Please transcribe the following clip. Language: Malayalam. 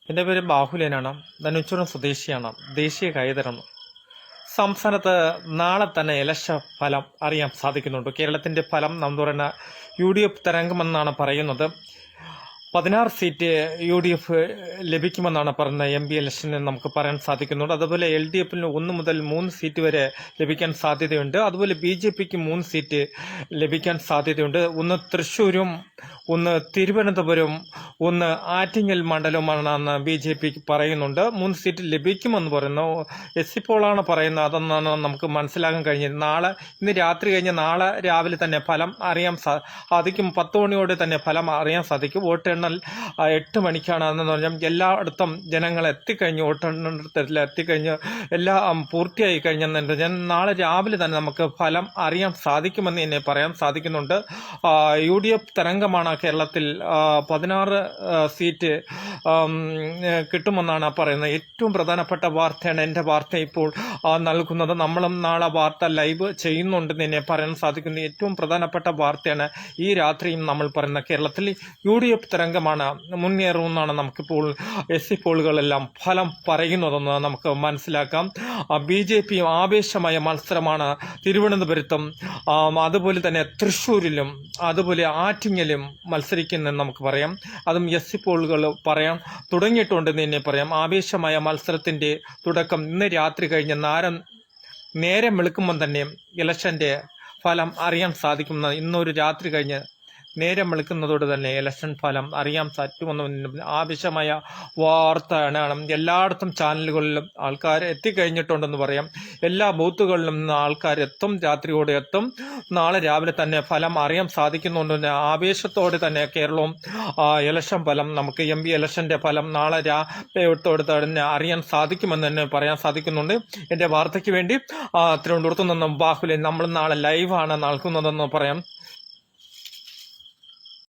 എൻ്റെ പേര് ബാഹുലേനാണ്. ധനുച്ചുരം സ്വദേശിയാണ്. ദേശീയ കൈതരണം. സംസ്ഥാനത്ത് നാളെ തന്നെ ഇലക്ഷൻ ഫലം അറിയാൻ സാധിക്കുന്നുണ്ട്. കേരളത്തിന്റെ ഫലം നമ്മൾ പറയുന്ന UDF തരംഗമെന്നാണ് പറയുന്നത്. 16 സീറ്റ് UDF ലഭിക്കുമെന്നാണ് പറയുന്നത്. MP ഇലക്ഷനിൽ നമുക്ക് പറയാൻ സാധിക്കുന്നുണ്ട്. അതുപോലെ LDFന് 1 മുതൽ 3 സീറ്റ് വരെ ലഭിക്കാൻ സാധ്യതയുണ്ട്. അതുപോലെ BJPക്ക് 3 സീറ്റ് ലഭിക്കാൻ സാധ്യതയുണ്ട്. ഒന്ന് തൃശ്ശൂരും, ഒന്ന് തിരുവനന്തപുരം, ഒന്ന് ആറ്റിങ്ങൽ മണ്ഡലവുമാണെന്ന് BJPക്ക് പറയുന്നുണ്ട്. 3 സീറ്റ് ലഭിക്കുമെന്ന് പറയുന്നു. എക്സിപ്പോളാണ് പറയുന്നത്. അതെന്നാണ് നമുക്ക് മനസ്സിലാക്കാൻ കഴിഞ്ഞത്. ഇന്ന് രാത്രി കഴിഞ്ഞ് നാളെ രാവിലെ തന്നെ ഫലം അറിയാൻ സാധിക്കും. 10 മണിയോടെ തന്നെ ഫലം അറിയാൻ സാധിക്കും. വോട്ടെണ്ണൽ 8 മണിക്കാണ് എന്ന് പറഞ്ഞാൽ എല്ലായിടത്തും ജനങ്ങൾ എത്തിക്കഴിഞ്ഞ് വോട്ടെണ്ണത്തിൽ എത്തിക്കഴിഞ്ഞ് എല്ലാം പൂർത്തിയായി കഴിഞ്ഞെന്നുണ്ട്. നാളെ രാവിലെ തന്നെ നമുക്ക് ഫലം അറിയാൻ സാധിക്കുമെന്ന് തന്നെ പറയാൻ സാധിക്കുന്നുണ്ട്. UDF തരംഗമാണ് കേരളത്തിൽ. 16 സീറ്റ് കിട്ടുമെന്നാണ് പറയുന്നത്. ഏറ്റവും പ്രധാനപ്പെട്ട വാർത്തയാണ് എൻ്റെ വാർത്ത ഇപ്പോൾ നൽകുന്നത്. നമ്മളും നാളെ വാർത്ത ലൈവ് ചെയ്യുന്നുണ്ടെന്ന് തന്നെ പറയാൻ സാധിക്കുന്നു. ഏറ്റവും പ്രധാനപ്പെട്ട വാർത്തയാണ് ഈ രാത്രിയും നമ്മൾ പറയുന്ന കേരളത്തിൽ UDF തരംഗമാണ് മുന്നേറുമെന്നാണ് നമുക്കിപ്പോൾ എക്സിപ്പോളുകളെല്ലാം ഫലം പറയുന്നതെന്ന് നമുക്ക് മനസ്സിലാക്കാം. BJP ആവേശമായ മത്സരമാണ് തിരുവനന്തപുരത്തും അതുപോലെ തന്നെ തൃശ്ശൂരിലും അതുപോലെ ആറ്റിങ്ങലും മത്സരിക്കുന്നെന്ന് നമുക്ക് പറയാം. അതും എക്സിപ്പോളുകൾ പറയാൻ തുടങ്ങിയിട്ടുണ്ടെന്ന് തന്നെ പറയാം. ആവേശമായ മത്സരത്തിന്റെ തുടക്കം ഇന്ന് രാത്രി കഴിഞ്ഞ് നേരം വെളുക്കുമ്പം തന്നെ ഇലക്ഷന്റെ ഫലം അറിയാൻ സാധിക്കുന്ന ഇന്നൊരു രാത്രി കഴിഞ്ഞ് നേരം വെളുക്കുന്നതോട് തന്നെ ഇലക്ഷൻ ഫലം അറിയാൻ പറ്റുമെന്ന് ആവശ്യമായ വാർത്തയാണ്. എല്ലായിടത്തും ചാനലുകളിലും ആൾക്കാർ എത്തിക്കഴിഞ്ഞിട്ടുണ്ടെന്ന് പറയാം. എല്ലാ ബൂത്തുകളിലും ആൾക്കാർ എത്തും, രാത്രിയോടെ എത്തും. നാളെ രാവിലെ തന്നെ ഫലം അറിയാൻ സാധിക്കുന്നുണ്ട്. ആവേശത്തോടെ തന്നെ കേരളവും ഇലക്ഷൻ ഫലം നമുക്ക് MP ഇലക്ഷന്റെ ഫലം നാളെ രാവിലെ തന്നെ അറിയാൻ സാധിക്കുമെന്ന് തന്നെ പറയാൻ സാധിക്കുന്നുണ്ട്. എൻ്റെ വാർത്തയ്ക്ക് വേണ്ടി തിരുവനന്തപുരത്തു നിന്നും ബാഹുലേ. നമ്മൾ നാളെ ലൈവാണ് നൽകുന്നതെന്ന് പറയാം.